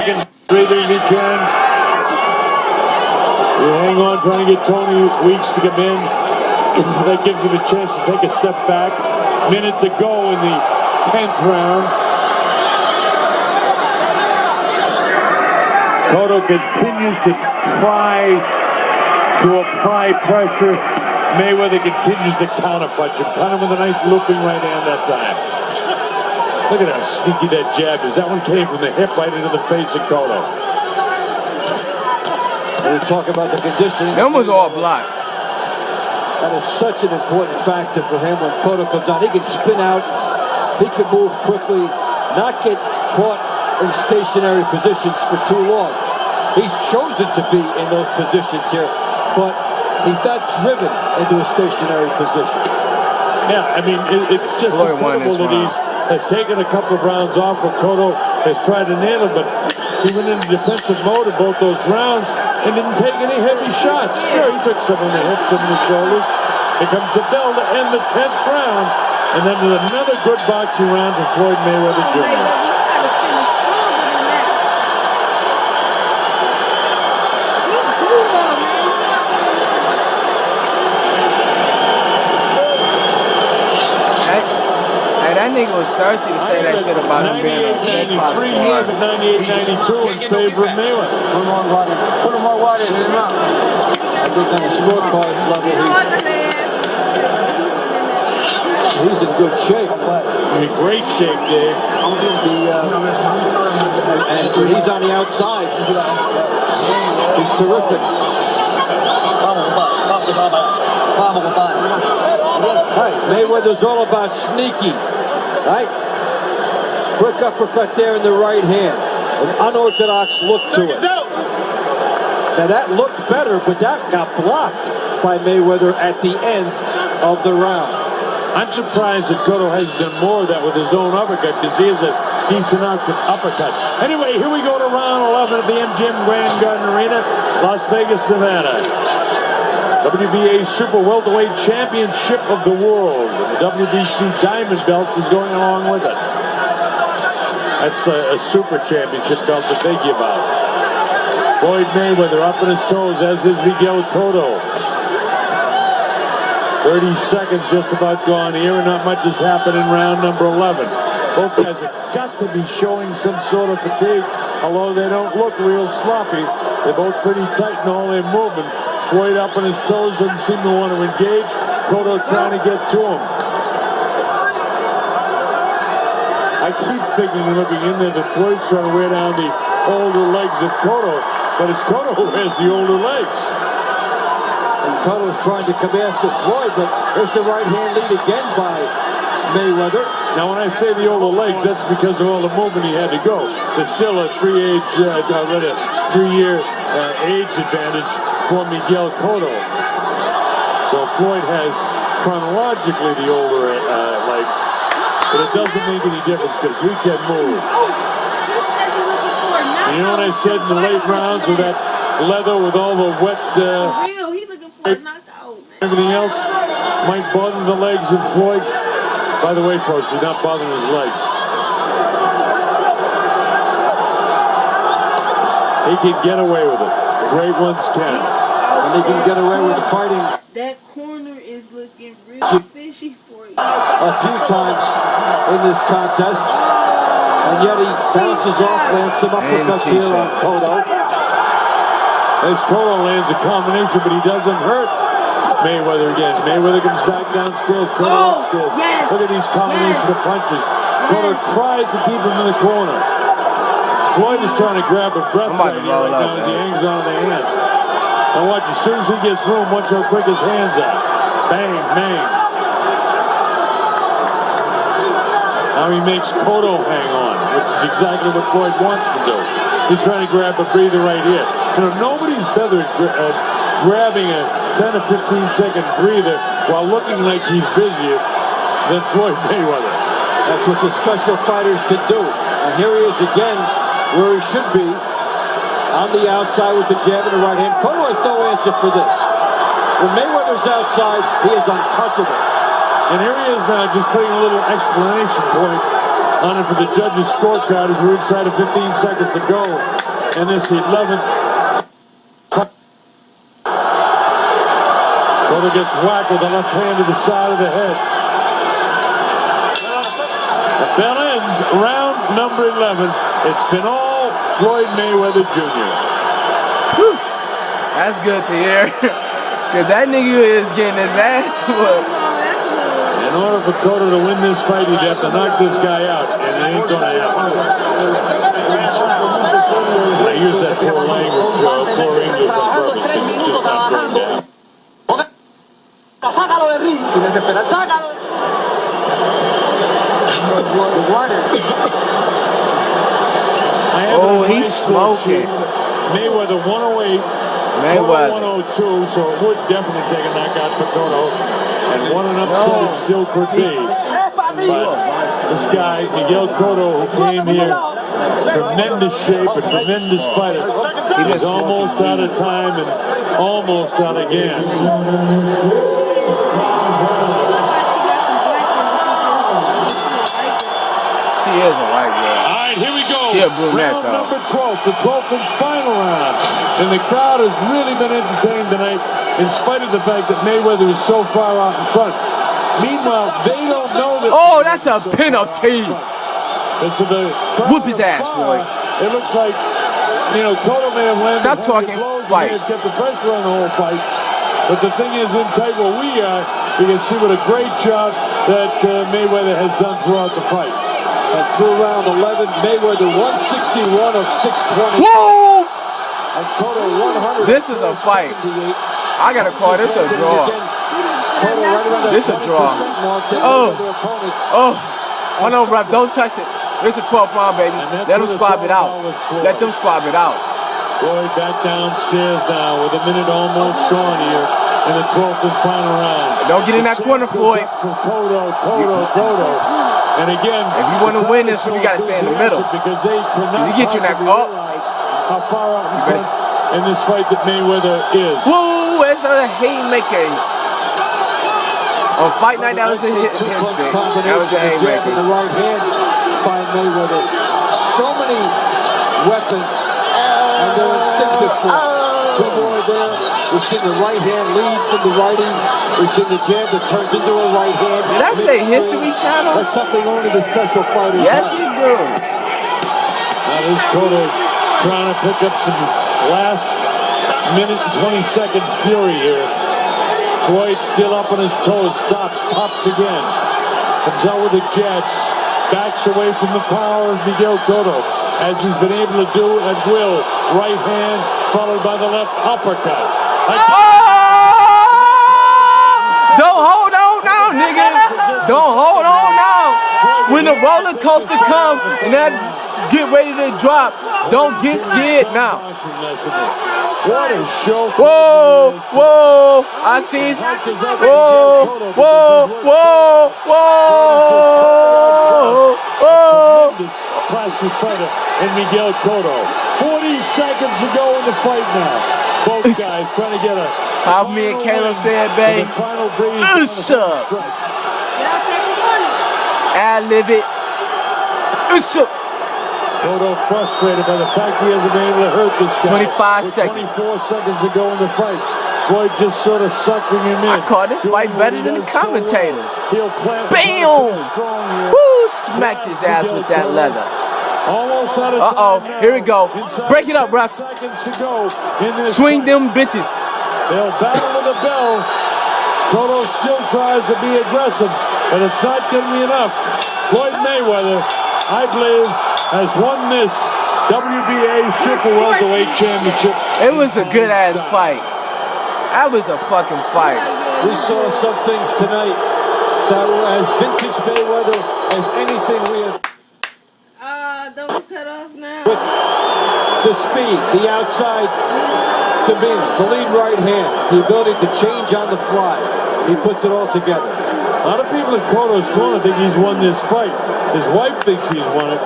Breathing he can. You hang on, trying to get Tony Weeks to come in. That gives him a chance to take a step back. Minute to go in the 10th round. Cotto continues to try to apply pressure. Mayweather continues to counterpunch him. Caught him with a nice looping right hand that time. Look at how sneaky that jab is. That one came from the hip right into the face of Cotto. We're talking about the conditioning. That was all blocked. That is such an important factor for him when Cotto comes out. He can spin out, he can move quickly, not get caught in stationary positions for too long. He's chosen to be in those positions here, but he's not driven into a stationary position. Yeah, I mean, it's just Floyd incredible that he has taken a couple of rounds off where Cotto has tried to nail him, but he went into defensive mode in both those rounds and didn't take any heavy shots. Sure, he took some on the hips and the shoulders. Here comes the bell to end the 10th round, and then another good boxing round for Floyd Mayweather Jr. That nigga was thirsty to say that shit about him being a 98-93 here, but 98-92 in favor of Mayweather. Put him more water in his mouth. I think on the scorecards level, he's in good shape. He's in great shape, Dave. And he's on the outside. He's terrific. Right, Mayweather's all about sneaky. Right? Quick uppercut there in the right hand. An unorthodox look to it. Now that looked better, but that got blocked by Mayweather at the end of the round. I'm surprised that Cotto hasn't done more of that with his own uppercut, because he is a decent uppercut. Anyway, here we go to round 11 at the MGM Grand Garden Arena, Las Vegas, Nevada. WBA Super Welterweight Championship of the World. The WBC Diamond Belt is going along with it. That's a Super Championship belt that they give out. Floyd Mayweather up on his toes, as is Miguel Cotto. 30 seconds just about gone here, and not much has happened in round number 11. Both guys have got to be showing some sort of fatigue, although they don't look real sloppy. They're both pretty tight in all their movement. Floyd up on his toes, doesn't seem to want to engage. Cotto trying to get to him. I keep thinking and looking in there that Floyd's trying to wear down the older legs of Cotto, but it's Cotto who has the older legs. And Cotto's trying to come after Floyd, but there's the right hand lead again by Mayweather. Now, when I say the older legs, that's because of all the movement he had to go. There's still a three-year age advantage for Miguel Cotto. So Floyd has chronologically the older legs, but it doesn't make any difference because he can move. And you know what I said in the late rounds with that leather with all the wet everything else might bother the legs of Floyd. By the way, folks, he's not bothering his legs. He can get away with it. The great ones can. And he can get away with fighting. That corner is looking real fishy for you. A few times in this contest. And yet he bounces off, lands some uppercuts here on Cotto. As Cotto lands a combination, but he doesn't hurt Mayweather again. Mayweather comes back downstairs, Cotto upstairs. Yes, look at these combinations of punches. Cotto tries to keep him in the corner. Floyd is trying to grab a breath right now as he hangs on to the hands. And watch, as soon as he gets room, watch how quick his hands are. Bang, bang. Now he makes Cotto hang on, which is exactly what Floyd wants to do. He's trying to grab a breather right here. You know, nobody's better at grabbing a 10 or 15 second breather while looking like he's busier than Floyd Mayweather. That's what the special fighters can do. And here he is again, where he should be, on the outside with the jab in the right hand. Cotto has no answer for this. When Mayweather's outside, he is untouchable. And here he is now, just putting a little explanation point on it for the judges' scorecard as we're inside of 15 seconds to go in this 11th. Cotto gets whacked with the left hand to the side of the head. The bell ends round number 11. It's been all Floyd Mayweather Jr. Whew. That's good to hear. Because that nigga is getting his ass whooped. In order for Cotto to win this fight, he'd have to knock this guy out, and it ain't gonna happen. I use that poor language, poor English on purpose, because it's just not going down. Sácalo de ring, sin desesperar, sácalo. Oh, he's smoking. Mayweather 108, Mayweather 102, so it would definitely take a knockout for Cotto. And what an upset it still could be. But this guy, Miguel Cotto, who came here, tremendous shape, a tremendous fighter. He's almost out of time and almost out of gas. She is a white girl. All right, here we go. She a brunette, round though. number 12, the 12th and final round. And the crowd has really been entertained tonight, in spite of the fact that Mayweather is so far out in front. Meanwhile, they don't know that. Oh, that's a penalty. So Whoop his ass, Floyd. It looks like, you know, Cotto may have landed. Stop talking. Blows, Fight. May have kept the pressure on the whole fight. But the thing is, in tight where we are, you can see what a great job that Mayweather has done throughout the fight. And through round 11, Mayweather 161 of 620. Whoa! And Cotto 100. This is a fight. I gotta call this a draw. This a draw. Oh. Oh no, ref, don't touch it. This is a 12th round, baby. Let them squab it out. Let them squab it out. Floyd back downstairs now with a minute almost gone here in the 12th and final round. Don't get in that corner, Floyd. Cotto. And again, if you want to win this one, you got to stay in the middle. Because they cannot you get you in that, how far out in front in this fight that Mayweather is. Woo! It's a haymaker. On fight night, that was a hit stick. That was the haymaker. The right hand by Mayweather. So many weapons, and they're instinctive for two more there. We've seen the right hand lead from the righty. We've seen the jab that turns into a right hand. Did I say History Channel? That's something only the special fighters Yes, have. you do. Now this Cotto trying to pick up some last minute and 20-second fury here. Floyd still up on his toes, stops, pops again. Comes out with the jets, backs away from the power of Miguel Cotto, as he's been able to do at will. Right hand followed by the left uppercut. Don't hold on now, nigga. Don't hold on now. When the roller coaster comes and that get ready to drop, don't get scared now. What a show. Whoa, whoa, I see. Whoa, whoa, whoa, whoa, whoa. Classy fighter in Miguel Cotto. 40 seconds to go in the fight now. Both guys trying to get a. How me and Caleb said, babe. What's up? Ad-lib it. What's up? Cotto frustrated by the fact he hasn't been able to hurt this guy. 25 seconds. 24 seconds to go in the fight. Floyd just sort of sucking him in. I call this fight better than the commentators. Bam! Woo! Smacked his ass with that leather. Almost out of Uh-oh, here we go. Break it up, ref. Swing them bitches. They'll battle to the bell. Cotto still tries to be aggressive, but it's not going to be enough. Floyd Mayweather, I believe, has won this WBA Super Welterweight Championship. It was a good-ass fight. That was a fucking fight. We saw some things tonight that were as vintage Mayweather as anything we have. Don't we cut off now? With the speed, the outside to me, the lead right hand, the ability to change on the fly. He puts it all together. A lot of people in Cotto's corner think he's won this fight. His wife thinks he's won it,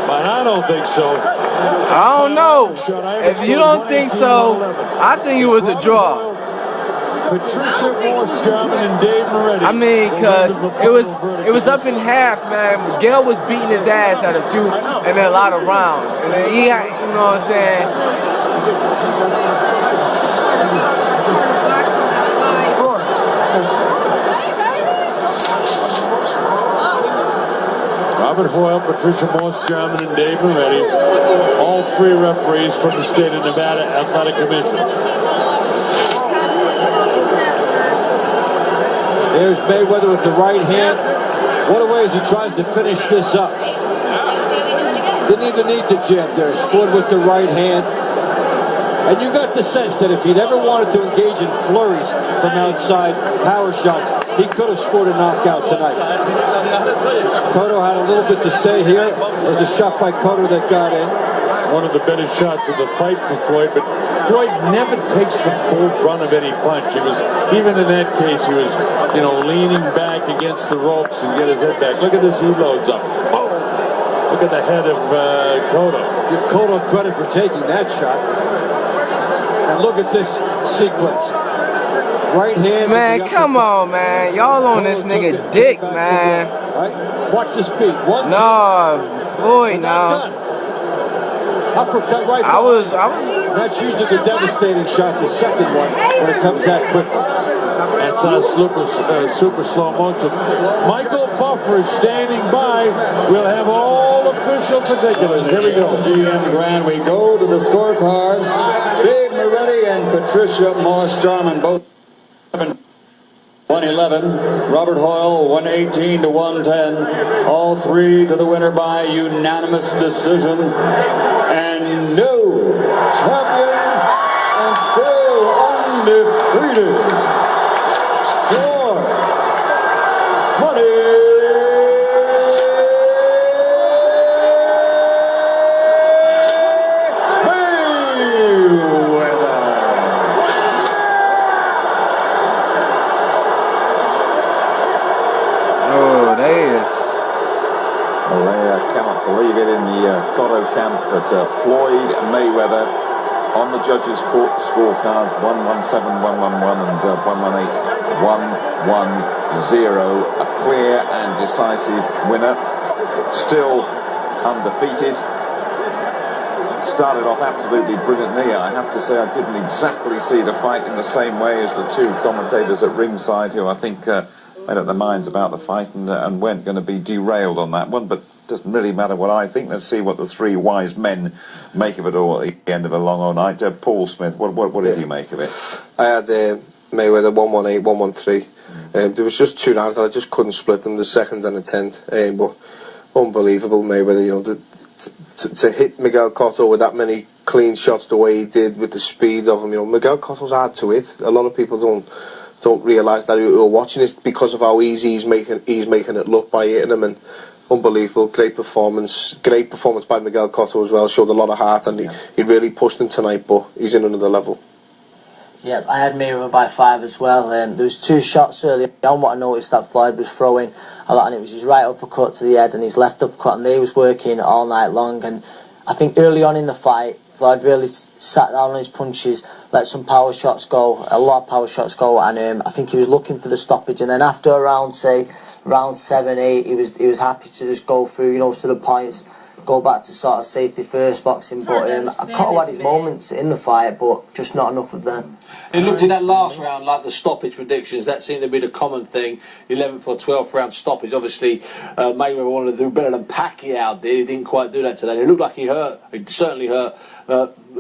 but I don't think so. I don't know. If you don't think so, I think it was a draw. Patricia Morse-Jarman and Dave Moretti. I mean, cause it was up in half, man. Miguel was beating his ass at a few and then a lot of rounds, and then he had, you know what I'm saying. Robert Hoyle, Patricia Morse-Jarman, and Dave Moretti, all three referees from the state of Nevada Athletic Commission. There's Mayweather with the right hand. What a way as he tries to finish this up. Didn't even need the jab there. Scored with the right hand. And you got the sense that if he'd ever wanted to engage in flurries from outside, power shots, he could have scored a knockout tonight. Cotto had a little bit to say here. There's a shot by Cotto that got in. One of the better shots of the fight for Floyd, but Floyd never takes the full brunt of any punch. He was, even in that case, he was, you know, leaning back against the ropes and get his head back. Look at this, he loads up. Oh! Look at the head of Cotto. Give Cotto credit for taking that shot. And look at this sequence. Right hand. Man, come on, man. Y'all on this nigga dick, man. Right? Watch the speed. No, Floyd, no. Uppercut right. That's usually the devastating shot, the second one, when it comes that quickly. That's super slow motion. Michael Buffer is standing by. We'll have all official particulars. Here we go. GM Grand, we go to the scorecards. Dave Moretti and Patricia Morse-Jarman both 111. Robert Hoyle 118 to 110. All three to the winner by unanimous decision. And new champion and still undefeated. Believe it in the Cotto camp, but Floyd Mayweather on the judges' scorecards 117, 111, and 118, 110. A clear and decisive winner. Still undefeated. Started off absolutely brilliantly. I have to say I didn't exactly see the fight in the same way as the two commentators at ringside, who I think made up their minds about the fight and weren't going to be derailed on that one, but doesn't really matter what I think. Let's see what the three wise men make of it all at the end of a long all night. Paul Smith, what did you make of it? I had Mayweather 118, 113. There was just 2 rounds and I just couldn't split them, the second and the 10th. But unbelievable, Mayweather, you know, to hit Miguel Cotto with that many clean shots the way he did, with the speed of him. You know, Miguel Cotto's hard to hit. A lot of people don't realise that who are watching it because of how easy he's making it look by hitting him. And unbelievable, great performance by Miguel Cotto as well. Showed a lot of heart, and he really pushed him tonight. But he's in another level. Yeah, I had Mayweather by 5 as well. There was 2 shots early on. What I noticed that Floyd was throwing a lot, and it was his right uppercut to the head and his left uppercut, and they was working all night long. And I think early on in the fight, Floyd really sat down on his punches, let some power shots go, a lot of power shots go, and I think he was looking for the stoppage. And then after around, say, round 7, 8, he was happy to just go through, you know, to the points, go back to sort of safety first boxing. But Cotto had his moments in the fight, but just not enough of them. It looked in that last round like the stoppage predictions. That seemed to be the common thing. 11th or 12th round stoppage. Obviously, Mayweather wanted to do better than Pacquiao did. He didn't quite do that today. It looked like he hurt. He certainly hurt.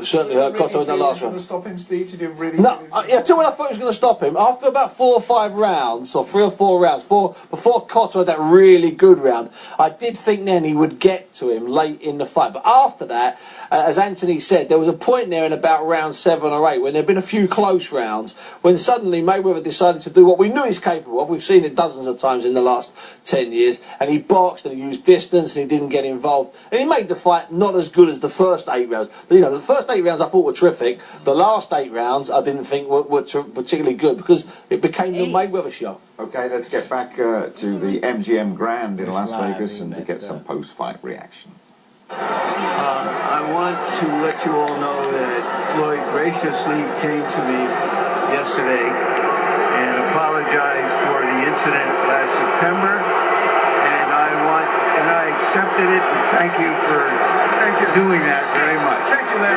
Certainly hurt Cotto in that last round. Stop him, Steve? You didn't really. No, yeah. Tell you when I thought he was going to stop him. After about 4 or 5 rounds, or 3 or 4 rounds, before Cotto had that really good round, I did think then he would get to him late in the fight. But after that, as Anthony said, there was a point there in about round 7 or 8 when there had been a few close rounds, when suddenly Mayweather decided to do what we knew he's capable of. We've seen it dozens of times in the last 10 years, and he boxed and he used distance and he didn't get involved, and he made the fight not as good as the first 8 rounds. You know, the first 8 rounds I thought were terrific. The last 8 rounds I didn't think were particularly good, because it became the Mayweather show. Okay, let's get back to the MGM Grand in Las Vegas and to get some post-fight reaction. I want to let you all know that Floyd graciously came to me yesterday apologize for the incident last September, and I accepted it, and thank you for doing that very much. Thank you, Larry.